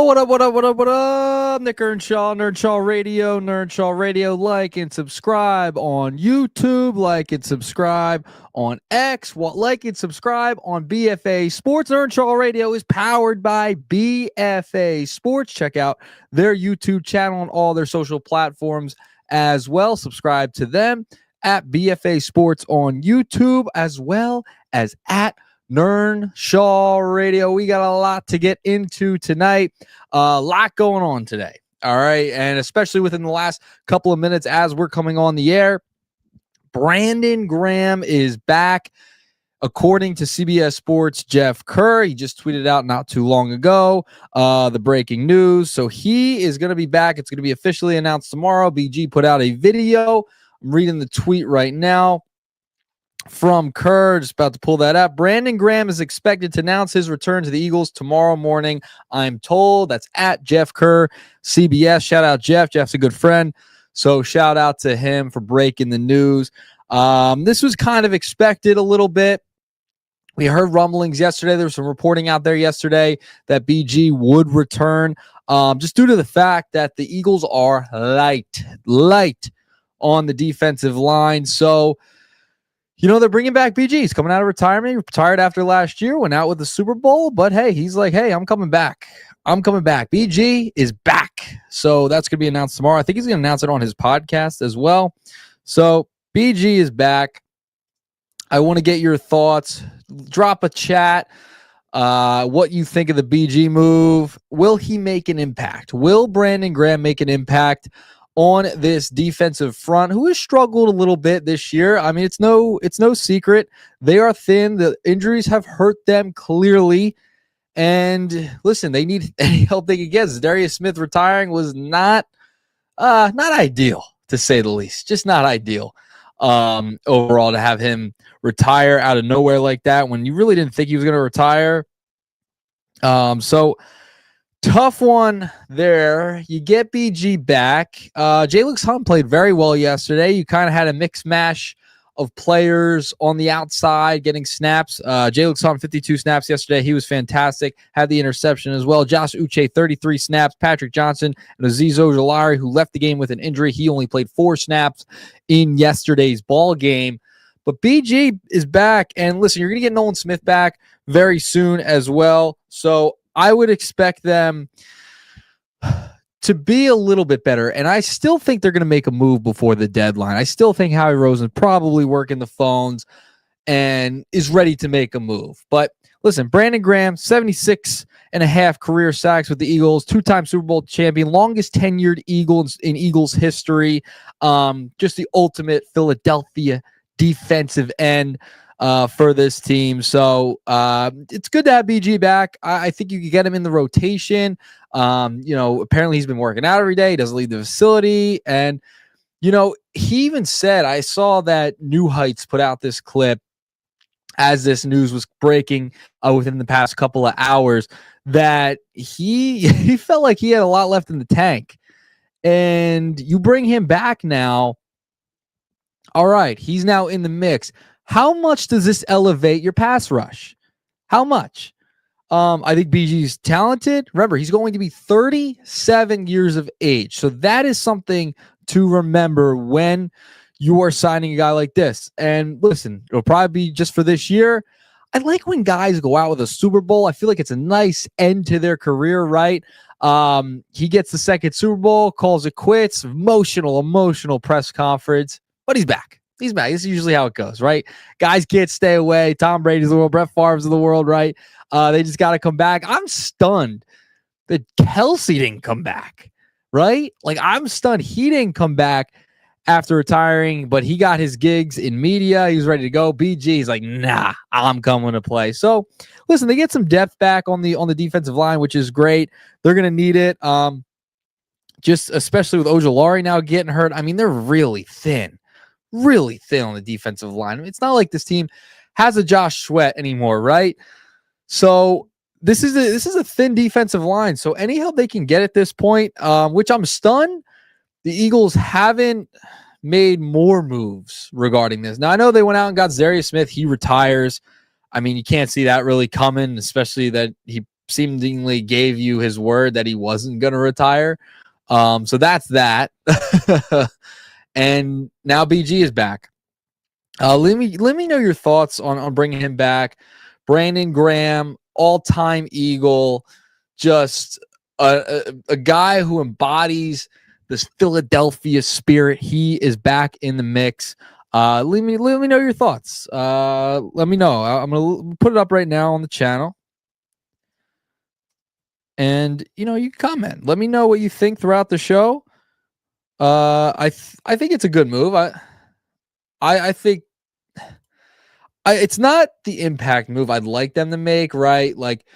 What up, what up, what up, what up? Nick Earnshaw, Nerdshaw Radio. Like and subscribe on YouTube. Like and subscribe on X. Like and subscribe on BFA Sports. Earnshaw Radio is powered by BFA Sports. Check out their YouTube channel on all their social platforms as well. Subscribe to them at BFA Sports on YouTube as well as at Earnshaw Radio. We got a lot to get into tonight. A lot going on today. All right. And especially within the last couple of minutes as we're coming on the air, Brandon Graham is back. According to CBS Sports' Jeff Kerr, he just tweeted out not too long ago the breaking news. So he is going to be back. It's going to be officially announced tomorrow. BG put out a video. I'm reading the tweet right now from Kerr, just about to pull that up. Brandon Graham is expected to announce his return to the Eagles tomorrow morning, I'm told. That's at Jeff Kerr, CBS. Shout out Jeff. Jeff's a good friend. So shout out to him for breaking the news. This was kind of expected a little bit. We heard rumblings yesterday. There was some reporting out there yesterday that BG would return, just due to the fact that the Eagles are light on the defensive line. So, you know, they're bringing back BG. He's coming out of retirement. He retired after last year, went out with the Super Bowl. But, hey, he's like, hey, I'm coming back. BG is back. So that's going to be announced tomorrow. I think he's going to announce it on his podcast as well. So BG is back. I want to get your thoughts. Drop a chat. What you think of the BG move. Will he make an impact? Will Brandon Graham make an impact on this defensive front, who has struggled a little bit this year? I mean, it's no secret. They are thin. The injuries have hurt them clearly. And listen, they need any help they can get. Darius Smith retiring was not ideal, to say the least. Just not ideal overall, to have him retire out of nowhere like that when you really didn't think he was going to retire. So tough one there. You get BG back. Jalen Hurts played very well yesterday. You kind of had a mix mash of players on the outside getting snaps. Jalen Hurts 52 snaps yesterday. He was fantastic. Had the interception as well. Josh Uche 33 snaps. Patrick Johnson and Azeez Ojulari, who left the game with an injury. He only played 4 snaps in yesterday's ball game. But BG is back. And listen, you're going to get Nolan Smith back very soon as well. So I would expect them to be a little bit better. And I still think they're going to make a move before the deadline. I still think Howie Roseman probably working the phones and is ready to make a move. But listen, Brandon Graham, 76 and a half career sacks with the Eagles, 2-time Super Bowl champion, longest tenured Eagle in Eagles history. Just the ultimate Philadelphia defensive end for this team. So it's good to have BG back. I think you can get him in the rotation. Apparently he's been working out every day. He doesn't leave the facility. And, he even said, I saw that New Heights put out this clip as this news was breaking within the past couple of hours, that he felt like he had a lot left in the tank. And you bring him back now. All right, he's now in the mix. How much does this elevate your pass rush? How much? I think BG's talented. Remember, he's going to be 37 years of age. So that is something to remember when you are signing a guy like this. And listen, it'll probably be just for this year. I like when guys go out with a Super Bowl. I feel like it's a nice end to their career, right? He gets the second Super Bowl, calls it quits, emotional press conference, but he's back. He's back. This is usually how it goes, right? Guys can't stay away. Tom Brady's of the world, Brett Favre's of the world, right? They just got to come back. I'm stunned that Kelsey didn't come back, right? Like, I'm stunned he didn't come back after retiring, but he got his gigs in media. He was ready to go. BG is like, nah, I'm coming to play. So, listen, they get some depth back on the defensive line, which is great. They're going to need it. Just especially with Ojulari now getting hurt. I mean, they're really thin on the defensive line. It's not like this team has a Josh Sweat anymore, right? So this is a thin defensive line. So any help they can get at this point, which I'm stunned, the Eagles haven't made more moves regarding this. Now, I know they went out and got Darius Smith. He retires. I mean, you can't see that really coming, especially that he seemingly gave you his word that he wasn't going to retire. So that's that. And now BG is back. Let me know your thoughts on bringing him back. Brandon Graham, all-time Eagle, just a guy who embodies this Philadelphia spirit. He is back in the mix. Let me know your thoughts. Let me know. I'm gonna put it up right now on the channel, and you can comment. Let me know what you think throughout the show. I think it's a good move. I think it's not the impact move I'd like them to make, right? Like,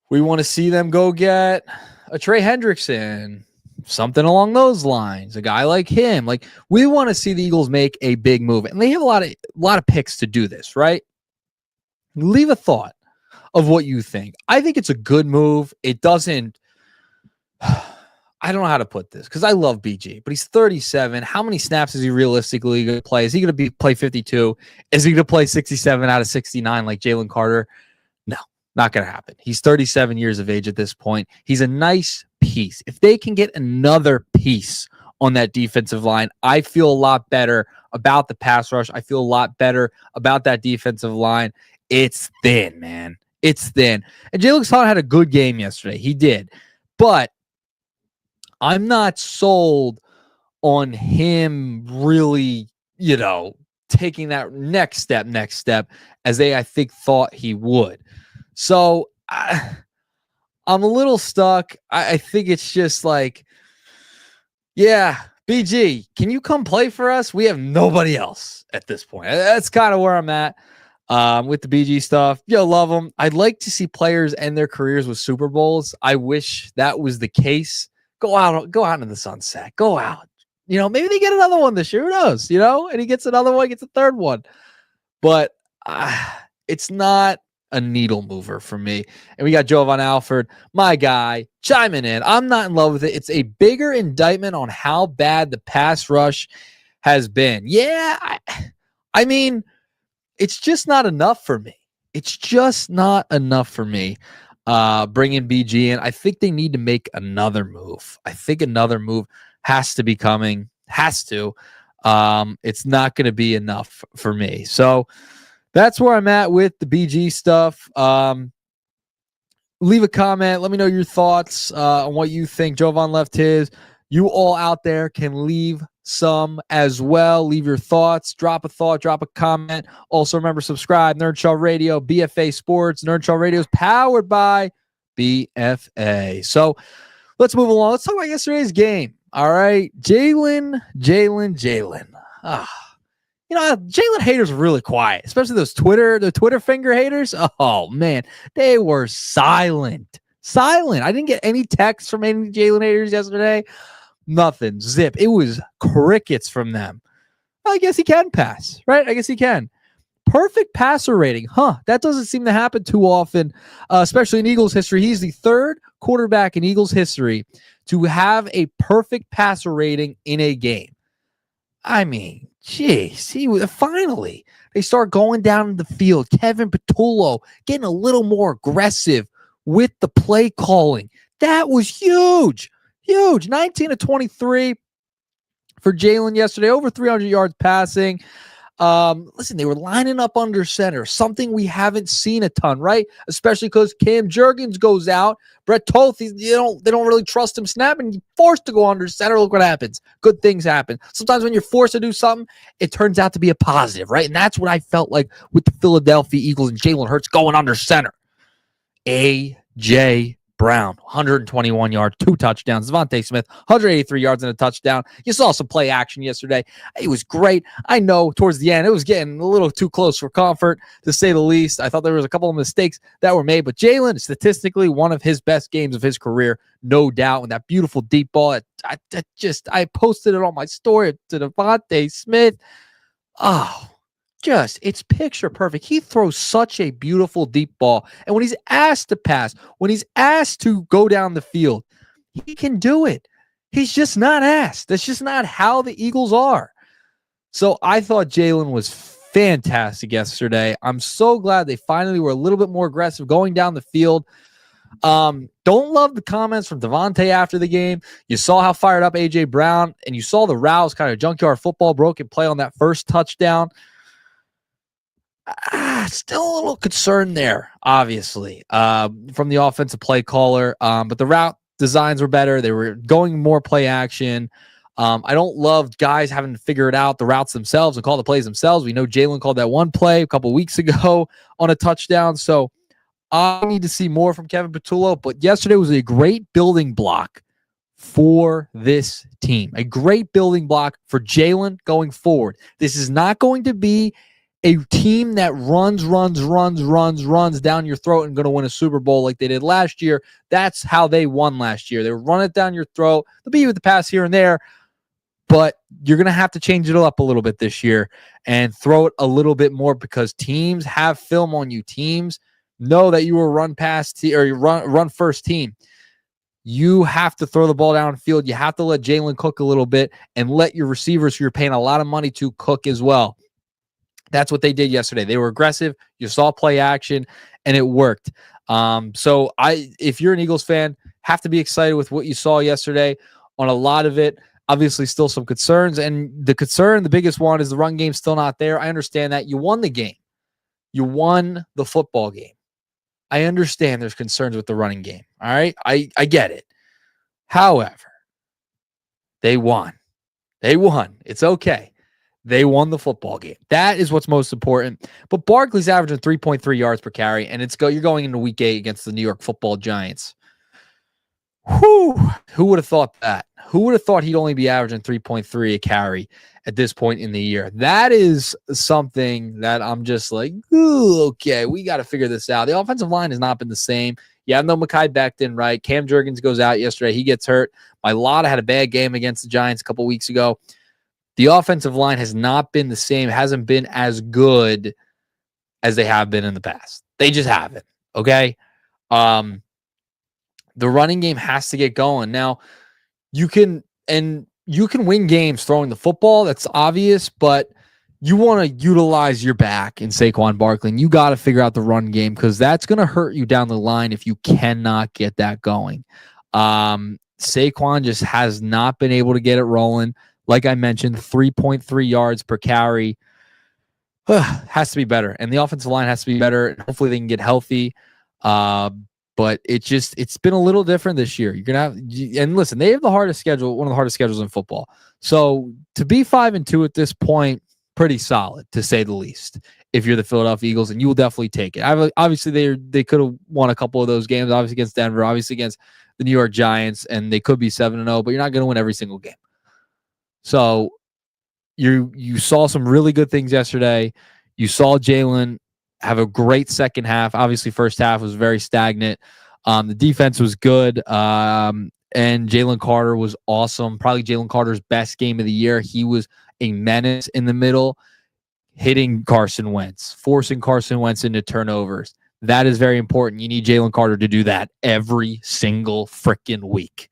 we want to see them go get a Trey Hendrickson, something along those lines, a guy like him. Like, we want to see the Eagles make a big move, and they have a lot of picks to do this, right? Leave a thought of what you think. I think it's a good move. It doesn't. I don't know how to put this because I love BG, but he's 37. How many snaps is he realistically going to play? Is he going to play 52? Is he going to play 67 out of 69 like Jalen Carter? No, not going to happen. He's 37 years of age at this point. He's a nice piece. If they can get another piece on that defensive line, I feel a lot better about the pass rush. I feel a lot better about that defensive line. It's thin, man. It's thin. And Jalen Hurts had a good game yesterday. He did. But I'm not sold on him really, taking that next step as I think thought he would. So I'm a little stuck. I think it's just like, yeah, BG, can you come play for us? We have nobody else at this point. That's kind of where I'm at with the BG stuff. Love them. I'd like to see players end their careers with Super Bowls. I wish that was the case. Go out into the sunset. Go out. Maybe they get another one this year. Who knows? And he gets another one, gets a third one. But it's not a needle mover for me. And we got Jovan Alford, my guy, chiming in. I'm not in love with it. It's a bigger indictment on how bad the pass rush has been. Yeah, I mean, it's just not enough for me. It's just not enough for me. Bringing BG in. I think they need to make another move. I think another move has to be coming. Has to. It's not going to be enough for me. So that's where I'm at with the BG stuff. Leave a comment. Let me know your thoughts on what you think. Jovan left his. You all out there can leave some as well. Leave your thoughts. Drop a thought. Drop a comment. Also, remember, subscribe. Nerdshaw Radio, BFA Sports. Nerdshaw Radio is powered by BFA. So let's move along. Let's talk about yesterday's game. All right. Jalen. Jalen haters are really quiet, especially those Twitter finger haters. Oh, man. They were silent. I didn't get any texts from any Jalen haters yesterday. Nothing. Zip. It was crickets from them. I guess he can pass, right? I guess he can. Perfect passer rating. That doesn't seem to happen too often, especially in Eagles history. He's the third quarterback in Eagles history to have a perfect passer rating in a game. I mean, geez, finally, they start going down the field. Kevin Patullo getting a little more aggressive with the play calling. That was huge. 19 of 23 for Jalen yesterday, over 300 yards passing. Listen, they were lining up under center, something we haven't seen a ton, right? Especially because Cam Jurgens goes out. Brett Toth, they don't really trust him snapping. He's forced to go under center. Look what happens. Good things happen. Sometimes when you're forced to do something, it turns out to be a positive, right? And that's what I felt like with the Philadelphia Eagles and Jalen Hurts going under center. A.J. Brown, 121 yards, 2 touchdowns. Devontae Smith, 183 yards and a touchdown. You saw some play action yesterday. It was great. I know towards the end, it was getting a little too close for comfort, to say the least. I thought there was a couple of mistakes that were made, but Jalen, statistically, one of his best games of his career, no doubt. And that beautiful deep ball, I posted it on my story to Devontae Smith. Oh, it's picture perfect. He throws such a beautiful deep ball. And when he's asked to pass, when he's asked to go down the field, he can do it. He's just not asked. That's just not how the Eagles are. So I thought Jalen was fantastic yesterday. I'm so glad they finally were a little bit more aggressive going down the field. Don't love the comments from Devontae after the game. You saw how fired up A.J. Brown, and you saw the Rouse kind of junkyard football broken play on that first touchdown. Still a little concerned there, obviously, from the offensive play caller. But the route designs were better. They were going more play action. I don't love guys having to figure it out, the routes themselves and call the plays themselves. We know Jalen called that one play a couple weeks ago on a touchdown. So I need to see more from Kevin Patullo. But yesterday was a great building block for this team, a great building block for Jalen going forward. This is not going to be a team that runs down your throat and going to win a Super Bowl like they did last year. That's how they won last year. They run it down your throat. They'll be with the pass here and there, but you're going to have to change it up a little bit this year and throw it a little bit more because teams have film on you. Teams know that you are run first team. You have to throw the ball downfield. You have to let Jalen cook a little bit and let your receivers who you're paying a lot of money to cook as well. That's what they did yesterday. They were aggressive. You saw play action, and it worked. So if you're an Eagles fan, have to be excited with what you saw yesterday on a lot of it. Obviously, still some concerns. And the biggest one, is the run game still not there. I understand that. You won the game. You won the football game. I understand there's concerns with the running game. All right? I get it. However, they won. It's okay. They won the football game. That is what's most important. But Barkley's averaging 3.3 yards per carry, and you're going into week 8 against the New York Football Giants. Whew. Who would have thought that? Who would have thought he'd only be averaging 3.3 a carry at this point in the year? That is something that I'm just like, ooh, okay, we got to figure this out. The offensive line has not been the same. Yeah, no Mekhi Becton, right? Cam Jurgens goes out yesterday. He gets hurt. Mailata had a bad game against the Giants a couple weeks ago. The offensive line has not been the same, hasn't been as good as they have been in the past. They just haven't, okay? The running game has to get going. Now, you can win games throwing the football, that's obvious, but you want to utilize your back in Saquon Barkley, and you got to figure out the run game because that's going to hurt you down the line if you cannot get that going. Saquon just has not been able to get it rolling. Like I mentioned, 3.3 yards per carry has to be better. And the offensive line has to be better. And hopefully they can get healthy. But it's been a little different this year. You're going to have, and listen, they have the hardest schedule, one of the hardest schedules in football. So to be 5-2 at this point, pretty solid to say the least. If you're the Philadelphia Eagles, and you will definitely take it. Obviously, they could have won a couple of those games, obviously against Denver, obviously against the New York Giants, and they could be 7-0, but you're not going to win every single game. So you saw some really good things yesterday. You saw Jalen have a great second half. Obviously, first half was very stagnant. The defense was good, and Jalen Carter was awesome. Probably Jalen Carter's best game of the year. He was a menace in the middle, hitting Carson Wentz, forcing Carson Wentz into turnovers. That is very important. You need Jalen Carter to do that every single freaking week.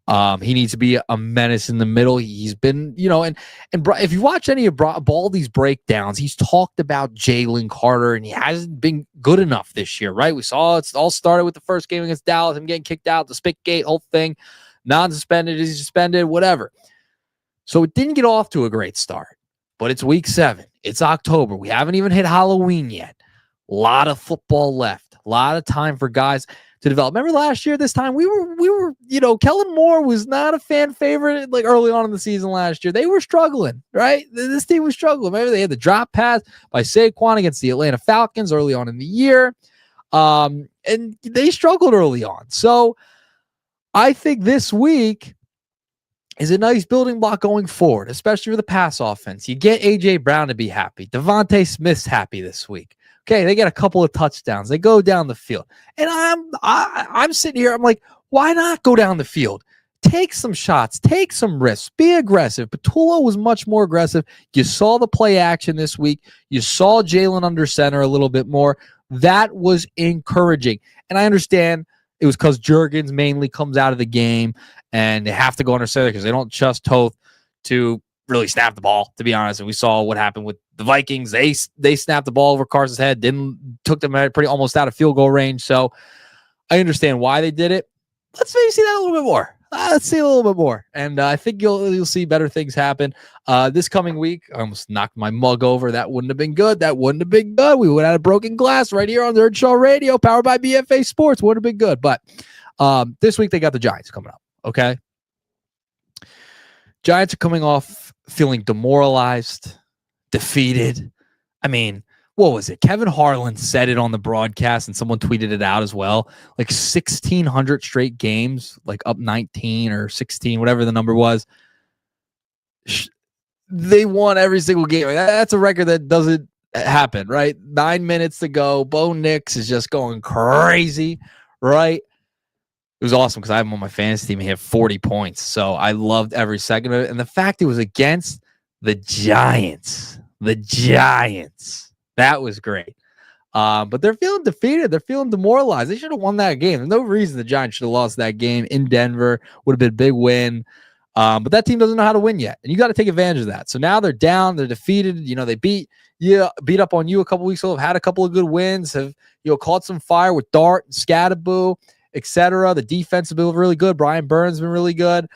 He needs to be a menace in the middle. He's been, and if you watch any of Baldy's breakdowns, he's talked about Jalen Carter, and he hasn't been good enough this year, right? We saw it all started with the first game against Dallas, him getting kicked out, the spit gate, whole thing, non-suspended, is suspended, whatever. So it didn't get off to a great start, but it's week 7. It's October. We haven't even hit Halloween yet. A lot of football left. A lot of time for guys to develop. Remember last year, this time we were, Kellen Moore was not a fan favorite like early on in the season last year. They were struggling, right? This team was struggling. Maybe they had the drop pass by Saquon against the Atlanta Falcons early on in the year. And they struggled early on. So I think this week is a nice building block going forward, especially for the pass offense. You get A.J. Brown to be happy. Devontae Smith's happy this week. Okay, they get a couple of touchdowns. They go down the field. And I'm sitting here, I'm like, why not go down the field? Take some shots. Take some risks. Be aggressive. Patullo was much more aggressive. You saw the play action this week. You saw Jalen under center a little bit more. That was encouraging. And I understand it was because Jurgens mainly comes out of the game, and they have to go under center because they don't trust Toth to really snap the ball, to be honest. And we saw what happened with the Vikings. They snapped the ball over Carson's head, took them pretty almost out of field goal range. So I understand why they did it. Let's maybe see that a little bit more. Let's see a little bit more, and I think you'll see better things happen this coming week. I almost knocked my mug over. That wouldn't have been good. We would have had a broken glass right here on the Earnshaw Radio, powered by BFA Sports. Would have been good, but this week they got the Giants coming up. Okay, Giants are coming off feeling demoralized, defeated. I mean, what was it? Kevin Harlan said it on the broadcast, and someone tweeted it out as well. Like 1,600 straight games, like up 19 or 16, whatever the number was. They won every single game. That's a record that doesn't happen, right? 9 minutes to go. Bo Nix is just going crazy, right? It was awesome because I have him on my fantasy team. He had 40 points. So I loved every second of it. And the fact it was against the Giants. That was great. But they're feeling defeated. They're feeling demoralized. They should have won that game. There's no reason the Giants should have lost that game in Denver. Would have been a big win. But that team doesn't know how to win yet. And you got to take advantage of that. So now they're down. They're defeated. They beat up on you a couple weeks ago. Have had a couple of good wins. Have caught some fire with Dart and Scattaboo, etc. The defense has been really good. Brian Burns has been really good.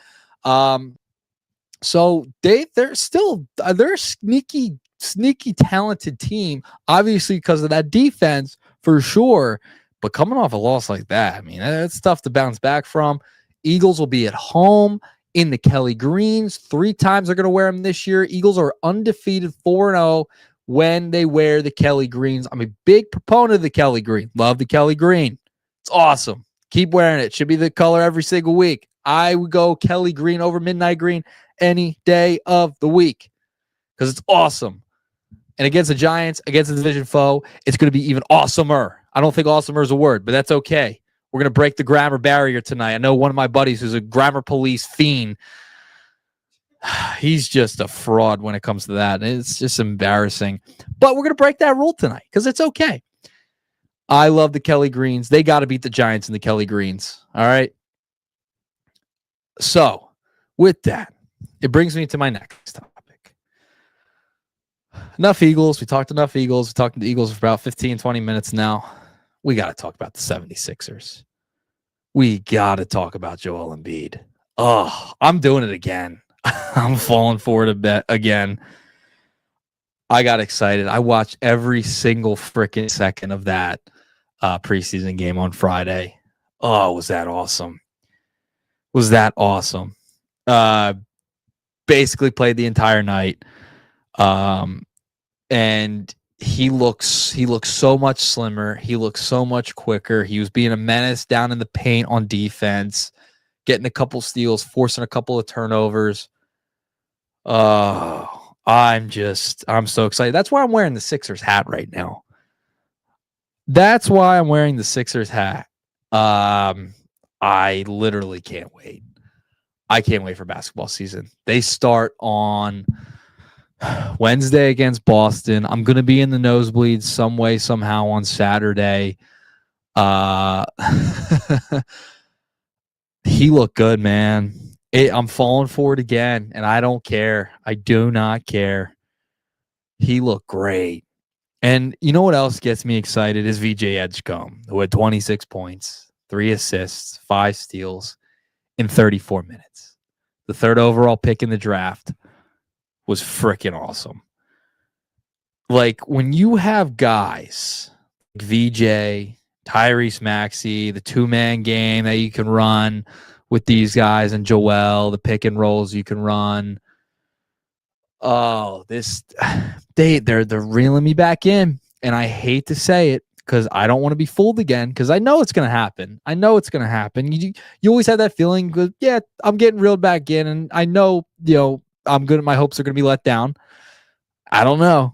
So they're still they're a sneaky talented team, obviously because of that defense for sure. But coming off a loss like that, I mean, that's tough to bounce back from. Eagles will be at home in the Kelly Greens. 3 times they're going to wear them this year. Eagles are undefeated 4-0 when they wear the Kelly Greens. I'm a big proponent of the Kelly Green. Love the Kelly Green. It's awesome. Keep wearing it. Should be the color every single week. I would go Kelly Green over Midnight Green any day of the week because it's awesome. And against the Giants, against a division foe, it's going to be even awesomer. I don't think awesomer is a word, but that's okay. We're going to break the grammar barrier tonight. I know one of my buddies who's a grammar police fiend. He's just a fraud when it comes to that. It's just embarrassing. But we're going to break that rule tonight because it's okay. I love the Kelly Greens. They got to beat the Giants in the Kelly Greens. All right. So with that, it brings me to my next topic. Enough Eagles. We talked enough Eagles. We talked to the Eagles for about 15, 20 minutes now. We got to talk about the 76ers. We got to talk about Joel Embiid. Oh, I'm doing it again. I'm falling for it a bit again. I got excited. I watched every single freaking second of that preseason game on Friday. Oh, was that awesome. Basically played the entire night. And he looks so much slimmer. He looks so much quicker. He was being a menace down in the paint on defense, getting a couple steals, forcing a couple of turnovers. Oh, I'm so excited. That's why I'm wearing the Sixers hat right now. I literally can't wait. I can't wait for basketball season. They start on Wednesday against Boston. I'm going to be in the nosebleeds some way, somehow on Saturday. He looked good, man. I'm falling for it again, and I don't care. I do not care. He looked great. And you know what else gets me excited is VJ Edgecombe, who had 26 points, 3 assists, 5 steals in 34 minutes. The 3rd overall pick in the draft was freaking awesome. Like when you have guys like VJ, Tyrese Maxey, the 2-man game that you can run with these guys, and Joel, the pick and rolls you can run. Oh, they're reeling me back in, and I hate to say it because I don't want to be fooled again because I know it's going to happen. You always have that feeling, because yeah, I'm getting reeled back in, and I know, my hopes are going to be let down. I don't know.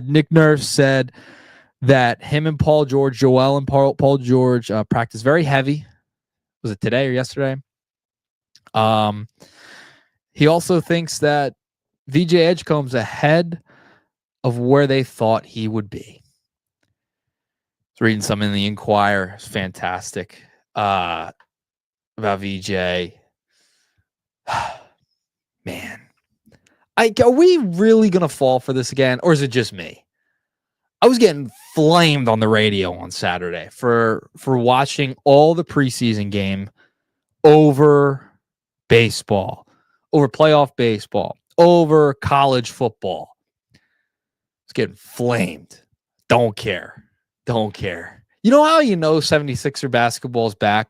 Nick Nurse said that him and Paul George, Joel and Paul George practice very heavy. Was it today or yesterday? He also thinks that VJ Edgecombe's ahead of where they thought he would be. I was reading something in the Inquirer. It's fantastic about VJ. Man. Are we really going to fall for this again? Or is it just me? I was getting flamed on the radio on Saturday for watching all the preseason game over baseball, over playoff baseball, over college football. It's getting flamed. Don't care. Don't care. You know how you know 76er basketball is back?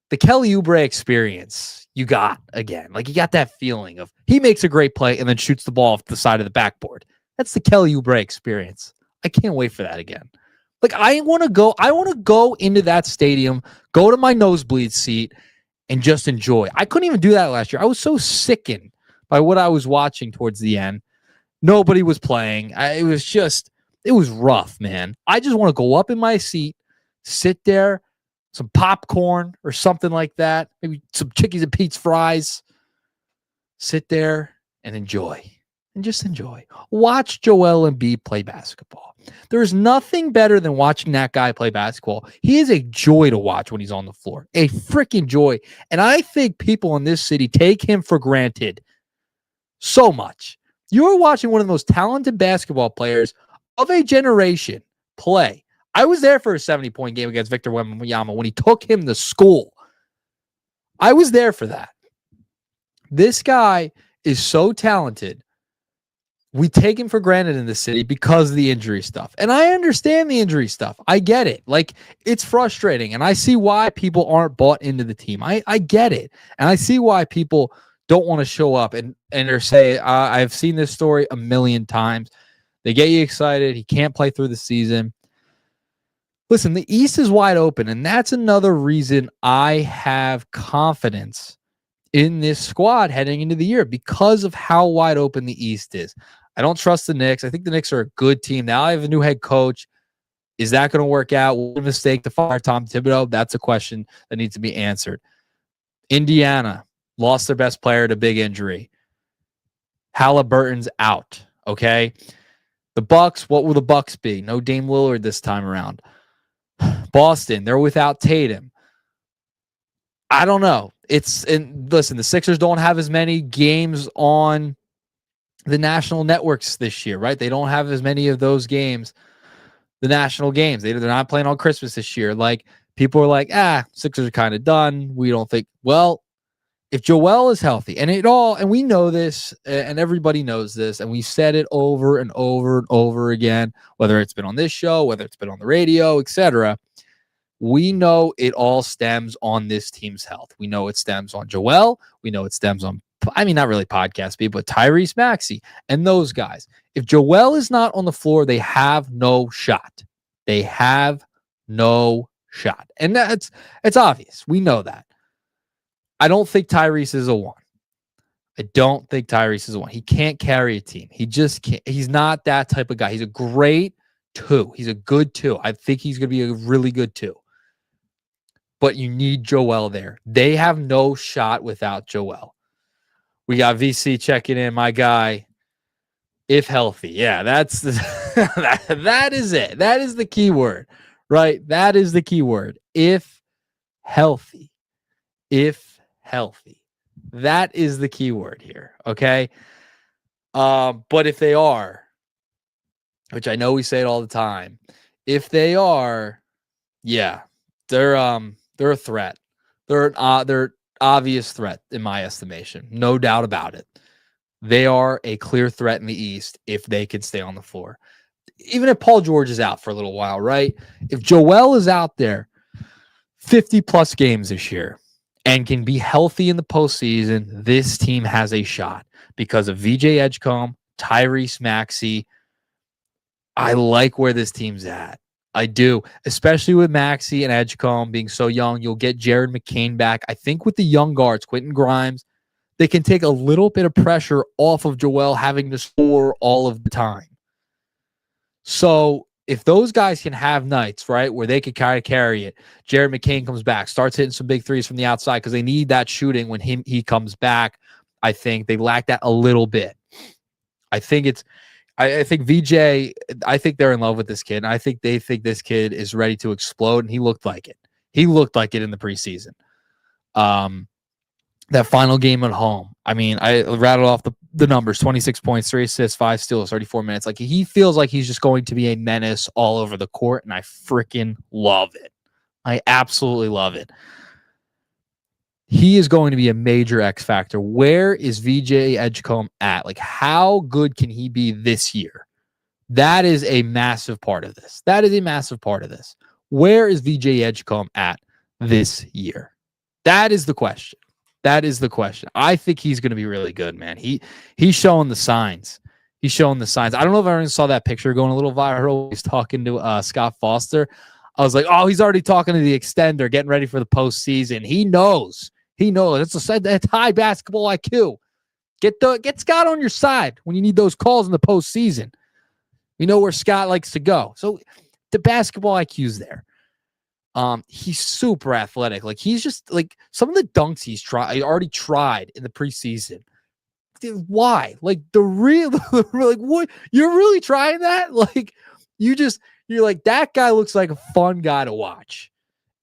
The Kelly Oubre experience you got again. Like, you got that feeling of he makes a great play and then shoots the ball off the side of the backboard. That's the Kelly Oubre experience. I can't wait for that again. Like, I want to go into that stadium, go to my nosebleed seat, and just enjoy. I couldn't even do that last year. I was so sickened by what I was watching towards the end. Nobody was playing. It was rough, man. I just want to go up in my seat, sit there, some popcorn or something like that, maybe some Chickies and Pete's fries, sit there and enjoy. And just enjoy. Watch Joel Embiid play basketball. There's nothing better than watching that guy play basketball. He is a joy to watch when he's on the floor. A freaking joy. And I think people in this city take him for granted so much. You're watching one of the most talented basketball players of a generation play. I was there for a 70-point game against Victor Wembanyama when he took him to school. I was there for that. This guy is so talented. We take him for granted in the city because of the injury stuff. And I understand the injury stuff. I get it. Like, it's frustrating. And I see why people aren't bought into the team. I get it. And I see why people don't want to show up and or say, I've seen this story a million times. They get you excited. He can't play through the season. Listen, the East is wide open. And that's another reason I have confidence in this squad heading into the year, because of how wide open the East is. I don't trust the Knicks. I think the Knicks are a good team. Now I have a new head coach. Is that going to work out? What a mistake to fire Tom Thibodeau? That's a question that needs to be answered. Indiana lost their best player to big injury. Halliburton's out. Okay. The Bucks, what will the Bucks be? No Dame Lillard this time around. Boston, they're without Tatum. I don't know. Listen, the Sixers don't have as many games on the national networks this year, right? They don't have as many of those games, the national games. They're not playing on Christmas this year. Like, people are like, Sixers are kind of done. We don't think, well, if Joel is healthy, and we know this, and everybody knows this, and we've said it over and over and over again, whether it's been on this show, whether it's been on the radio, etc. We know it all stems on this team's health. We know it stems on Joel. We know it stems on, not really podcast people, but Tyrese Maxey and those guys. If Joel is not on the floor, they have no shot. They have no shot. And it's obvious. We know that. I don't think Tyrese is a one. I don't think Tyrese is a one. He can't carry a team. He just can't. He's not that type of guy. He's a great two. He's a good two. I think he's going to be a really good two. But you need Joel there. They have no shot without Joel. We got VC checking in, my guy. If healthy. Yeah, that's that is it. That is the key word, right? That is the key word. If healthy. If healthy. That is the key word here, okay? But if they are, which I know we say it all the time, if they are, yeah, they're a threat. They're obvious threat in my estimation. No doubt about it. They are a clear threat in the East if they can stay on the floor. Even if Paul George is out for a little while, right? If Joel is out there 50-plus games this year and can be healthy in the postseason, this team has a shot because of VJ Edgecombe, Tyrese Maxey. I like where this team's at. I do, especially with Maxey and Edgecombe being so young. You'll get Jared McCain back. I think with the young guards, Quentin Grimes, they can take a little bit of pressure off of Joel having to score all of the time. So if those guys can have nights, right, where they can kind of carry it, Jared McCain comes back, starts hitting some big threes from the outside because they need that shooting when he comes back. I think they lack that a little bit. I think VJ, I think they're in love with this kid. And I think they think this kid is ready to explode. And he looked like it. He looked like it in the preseason. That final game at home. I rattled off the numbers: 26 points, 3 assists, 5 steals, 34 minutes. Like, he feels like he's just going to be a menace all over the court, and I freaking love it. I absolutely love it. He is going to be a major X factor. Where is VJ Edgecombe at? Like, how good can he be this year? That is a massive part of this. Where is VJ Edgecombe at this year? That is the question. I think he's going to be really good, man. He's showing the signs. I don't know if everyone saw that picture going a little viral. He's talking to Scott Foster. I was like, oh, he's already talking to the extender, getting ready for the postseason. He knows. That's high basketball IQ. Get Scott on your side when you need those calls in the postseason. You know where Scott likes to go. So the basketball IQ's there. He's super athletic. Like, he's just like some of the dunks he already tried in the preseason. Why? Like, like, what? You're really trying that? Like, you're like, that guy looks like a fun guy to watch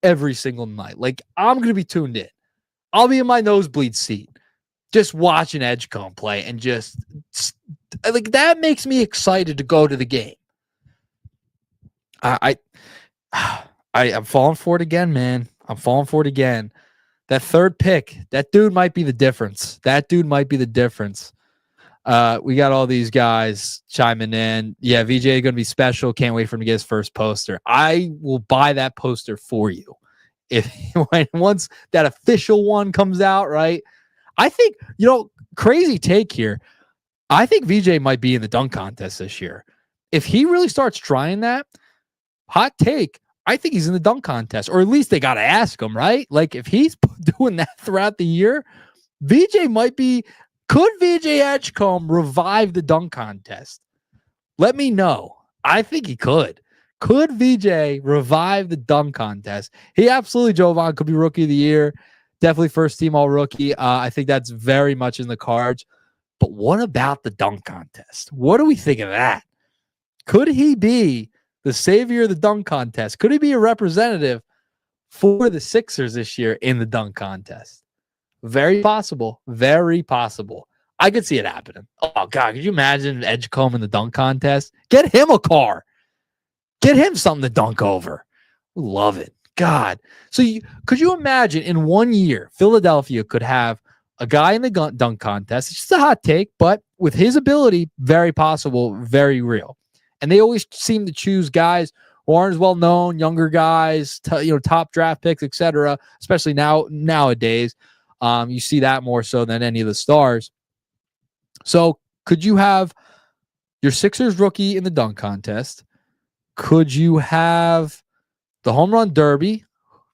every single night. Like, I'm going to be tuned in. I'll be in my nosebleed seat just watching Edgecombe play, and just like, that makes me excited to go to the game. I'm falling for it again, man. That third pick, that dude might be the difference. We got all these guys chiming in. Yeah, VJ is going to be special. Can't wait for him to get his first poster. I will buy that poster for you. Once that official one comes out, right? I think, crazy take here. I think VJ might be in the dunk contest this year. If he really starts trying that, hot take, I think he's in the dunk contest, or at least they got to ask him, right? Like, if he's doing that throughout the year, VJ might be. Could VJ Edgecombe revive the dunk contest? Let me know. I think he could. Could VJ revive the dunk contest? He absolutely, Jovan, could be rookie of the year. Definitely first team all rookie. I think that's very much in the cards. But what about the dunk contest? What do we think of that? Could he be the savior of the dunk contest? Could he be a representative for the Sixers this year in the dunk contest? Very possible. I could see it happening. Oh, God, could you imagine Edgecombe in the dunk contest? Get him a car. Get him something to dunk over. Love it. God. So could you imagine in 1 year, Philadelphia could have a guy in the dunk contest? It's just a hot take, but with his ability, very possible, very real. And they always seem to choose guys who aren't as well known, younger guys, top draft picks, etc. Especially nowadays. You see that more so than any of the stars. So could you have your Sixers rookie in the dunk contest? Could you have the home run derby,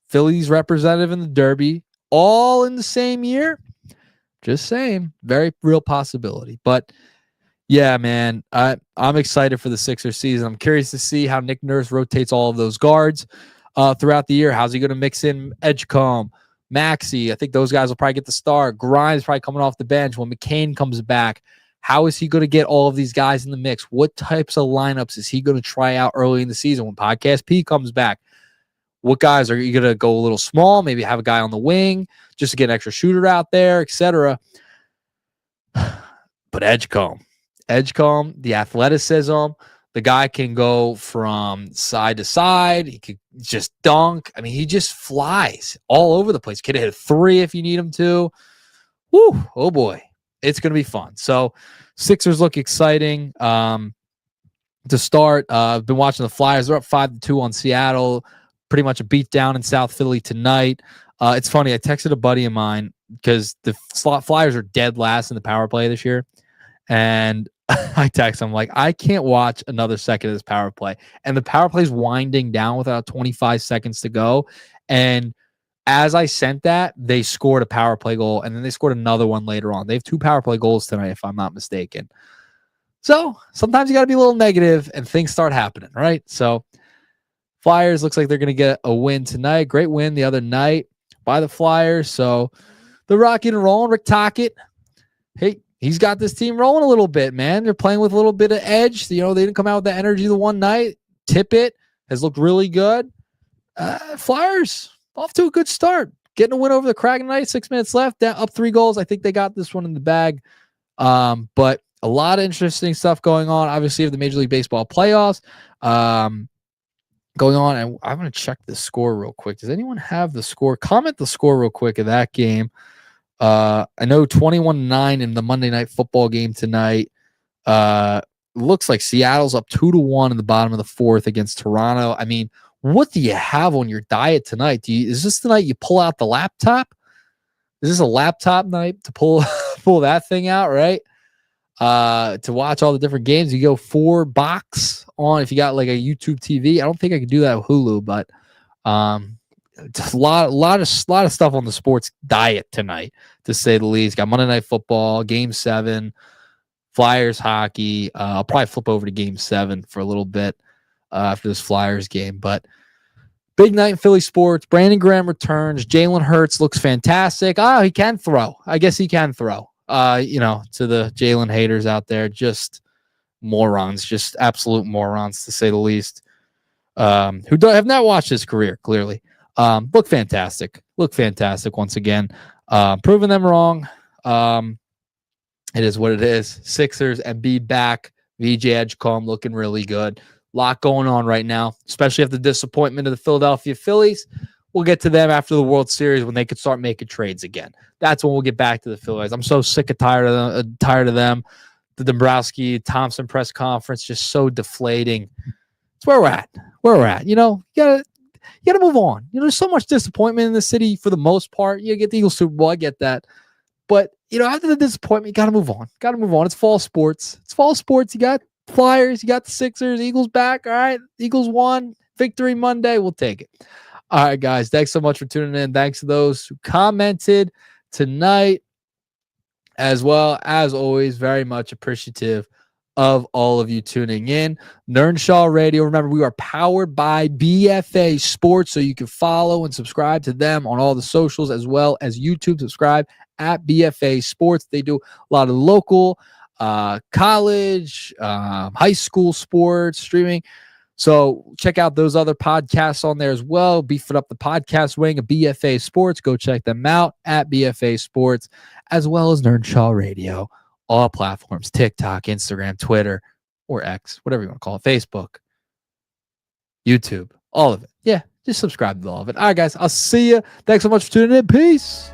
Phillies representative in the derby, all in the same year? Just saying. Very real possibility. But yeah, man, I'm excited for the Sixers season. I'm curious to see how Nick Nurse rotates all of those guards throughout the year. How's he going to mix in Edgecombe, Maxey? I think those guys will probably get the start. Grimes probably coming off the bench when McCain comes back. How is he going to get all of these guys in the mix? What types of lineups is he going to try out early in the season when Podcast P comes back? What guys are you going to go a little small? Maybe have a guy on the wing just to get an extra shooter out there, etc. But Edgecombe, the athleticism, the guy can go from side to side. He could just dunk. I mean, he just flies all over the place. Could hit a three if you need him to. Woo, oh boy. It's going to be fun. So Sixers look exciting to start. I've been watching the Flyers. They're up 5-2 on Seattle. Pretty much a beat down in South Philly tonight. It's funny. I texted a buddy of mine because the Flyers are dead last in the power play this year. And I text him like, I can't watch another second of this power play. And the power play is winding down with about 25 seconds to go. And as I sent that, they scored a power play goal, and then they scored another one later on. They have 2 power play goals tonight, if I'm not mistaken. So sometimes you got to be a little negative, and things start happening, right? So Flyers looks like they're going to get a win tonight. Great win the other night by the Flyers. So they're rocking and rolling. Rick Tocchet, hey, he's got this team rolling a little bit, man. They're playing with a little bit of edge. They didn't come out with that energy the one night. Tippett has looked really good. Flyers off to a good start. Getting a win over the Kraken tonight. 6 minutes left. Down, up 3 goals. I think they got this one in the bag. But a lot of interesting stuff going on. Obviously, of the Major League Baseball playoffs going on. And I'm going to check the score real quick. Does anyone have the score? Comment the score real quick of that game. I know 21-9 in the Monday Night Football game tonight. Looks like Seattle's up 2-1 in the bottom of the fourth against Toronto. I mean, what do you have on your diet tonight? Is this the night you pull out the laptop? Is this a laptop night to pull that thing out, right? To watch all the different games. You go 4 box on if you got like a YouTube TV. I don't think I could do that with Hulu, but just a lot of stuff on the sports diet tonight, to say the least. Got Monday Night Football, Game 7, Flyers hockey. I'll probably flip over to Game 7 for a little bit after this Flyers game, but big night in Philly sports. Brandon Graham returns. Jalen Hurts looks fantastic. He can throw. I guess he can throw. To the Jalen haters out there, just morons, just absolute morons, to say the least, who have not watched his career, clearly. Look fantastic once again. Proving them wrong. It is what it is. Sixers and Embiid back. VJ Edgecombe looking really good. A lot going on right now, especially after the disappointment of the Philadelphia Phillies. We'll get to them after the World Series when they could start making trades again. That's when we'll get back to the Phillies. I'm so sick and tired of them. The Dombrowski Thompson press conference, just so deflating. It's where we're at. You gotta move on. There's so much disappointment in the city for the most part. You get the Eagles Super Bowl, I get that. But after the disappointment, you gotta move on. It's fall sports. You got Flyers, you got the Sixers, Eagles back. All right. Eagles won. Victory Monday. We'll take it. All right, guys. Thanks so much for tuning in. Thanks to those who commented tonight, as well. As always, very much appreciative of all of you tuning in. Nernshaw Radio. Remember, we are powered by BFA Sports, so you can follow and subscribe to them on all the socials, as well as YouTube. Subscribe at BFA Sports. They do a lot of local, college, high school sports, streaming. So check out those other podcasts on there as well. Beefing up the podcast wing of BFA Sports. Go check them out at BFA Sports, as well as Nernshaw Radio. All platforms, TikTok, Instagram, Twitter, or X, whatever you want to call it, Facebook, YouTube, all of it. Yeah, just subscribe to all of it. All right, guys, I'll see you. Thanks so much for tuning in. Peace.